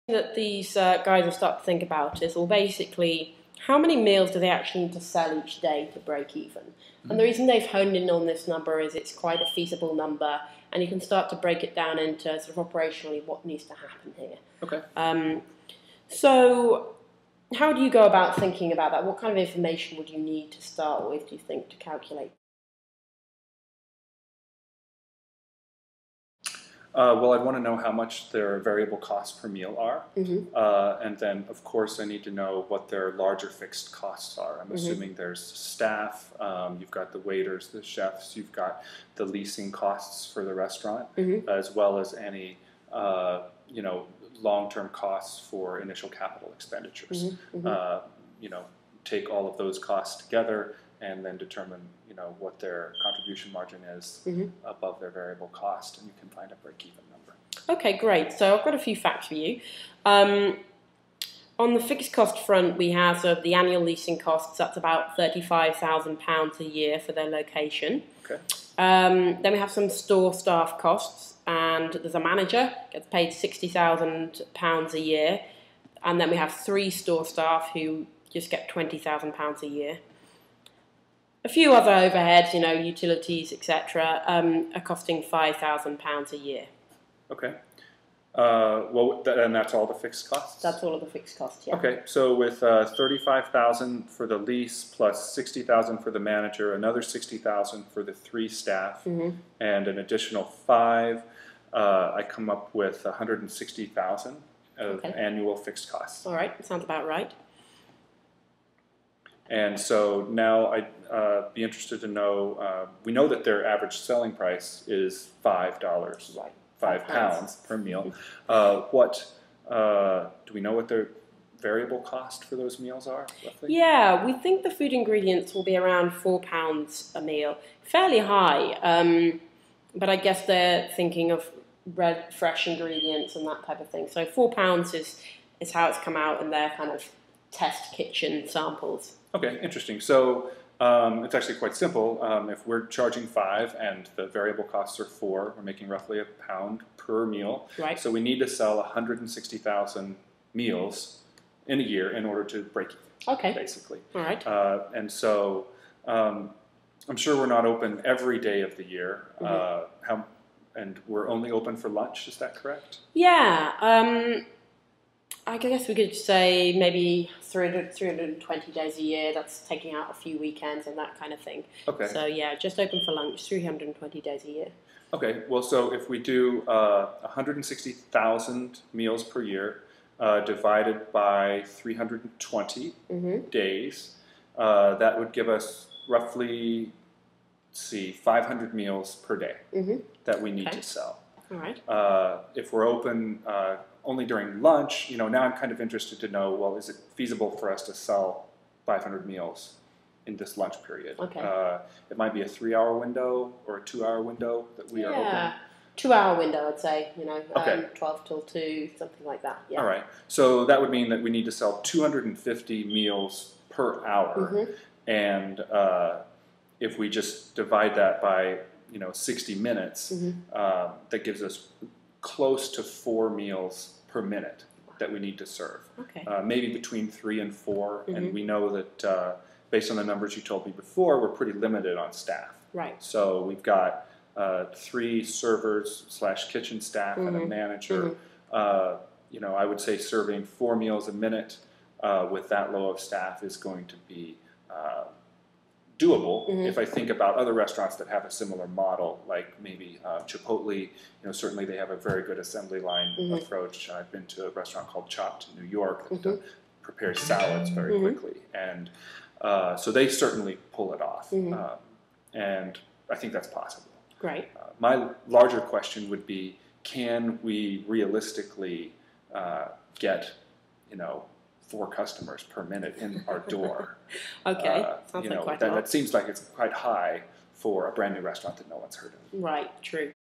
That these guys will start to think about is, well, basically, how many meals do they actually need to sell each day to break even? Mm-hmm. And the reason they've honed in on this number is it's quite a feasible number, and you can start to break it down into sort of operationally what needs to happen here. Okay. So how do you go about thinking about that? What kind of information would you need to start with, do you think, to calculate? Well, I'd want to know how much their variable costs per meal are. Mm-hmm. And then, of course, I need to know what their larger fixed costs are. I'm Mm-hmm. assuming there's staff, you've got the waiters, the chefs, you've got the leasing costs for the restaurant, Mm-hmm. as well as any, long-term costs for initial capital expenditures. Mm-hmm. Mm-hmm. Take all of those costs together and then determine, what their contribution margin is mm-hmm. above their variable cost, and you can find a break-even number. Okay, great. So I've got a few facts for you. On the fixed cost front, we have sort of the annual leasing costs. That's about £35,000 a year for their location. Okay. Then we have some store staff costs, and there's a manager, gets paid £60,000 a year, and then we have 3 store staff who just get £20,000 a year. A few other overheads, utilities, etc., are costing £5,000 a year. Okay. And that's all the fixed costs? That's all of the fixed costs, yeah. Okay, so with $35,000 for the lease plus $60,000 for the manager, another $60,000 for the 3 staff, mm-hmm. and an additional 5, I come up with $160,000 of annual fixed costs. All right, sounds about right. And so now I'd be interested to know, we know that their average selling price is $5, right. £5 per meal. Do we know what their variable cost for those meals are, roughly? Yeah, we think the food ingredients will be around £4 a meal. Fairly high, but I guess they're thinking of fresh ingredients and that type of thing. So £4 is how it's come out in their kind of test kitchen samples. Okay, interesting. So it's actually quite simple. If we're charging 5 and the variable costs are 4, we're making roughly £1 per meal. Right. So we need to sell 160,000 meals in a year in order to break even. Okay. Basically. All right. And so I'm sure we're not open every day of the year. Mm-hmm. And we're only open for lunch. Is that correct? Yeah. I guess we could say maybe 320 days a year. That's taking out a few weekends and that kind of thing. Okay. So yeah, just open for lunch, 320 days a year. Okay. Well, so if we do 160,000 meals per year divided by 320 mm-hmm. days, that would give us roughly, 500 meals per day mm-hmm. that we need to sell. All right. If we're open only during lunch, now I'm kind of interested to know, well, is it feasible for us to sell 500 meals in this lunch period? Okay. It might be a 3-hour window or a 2-hour window that we are open. Yeah, 2-hour window, I'd say, Okay. 12 till 2, something like that. Yeah. All right. So that would mean that we need to sell 250 meals per hour. Mm-hmm. And if we just divide that by 60 minutes, mm-hmm. that gives us close to 4 meals per minute that we need to serve. Okay. Maybe between 3 and 4, mm-hmm. and we know that based on the numbers you told me before, we're pretty limited on staff. Right. So we've got 3 servers / kitchen staff mm-hmm. and a manager. Mm-hmm. I would say serving 4 meals a minute with that low of staff is going to be doable. mm-hmm. If I think about other restaurants that have a similar model, like maybe Chipotle, certainly they have a very good assembly line mm-hmm. approach. I've been to a restaurant called Chopped in New York that mm-hmm. prepares salads very mm-hmm. quickly, and so they certainly pull it off, mm-hmm. and I think that's possible. Great. My larger question would be, can we realistically get 4 customers per minute in our door? Okay, sounds like quite a lot. That seems like it's quite high for a brand new restaurant that no one's heard of. Right, true.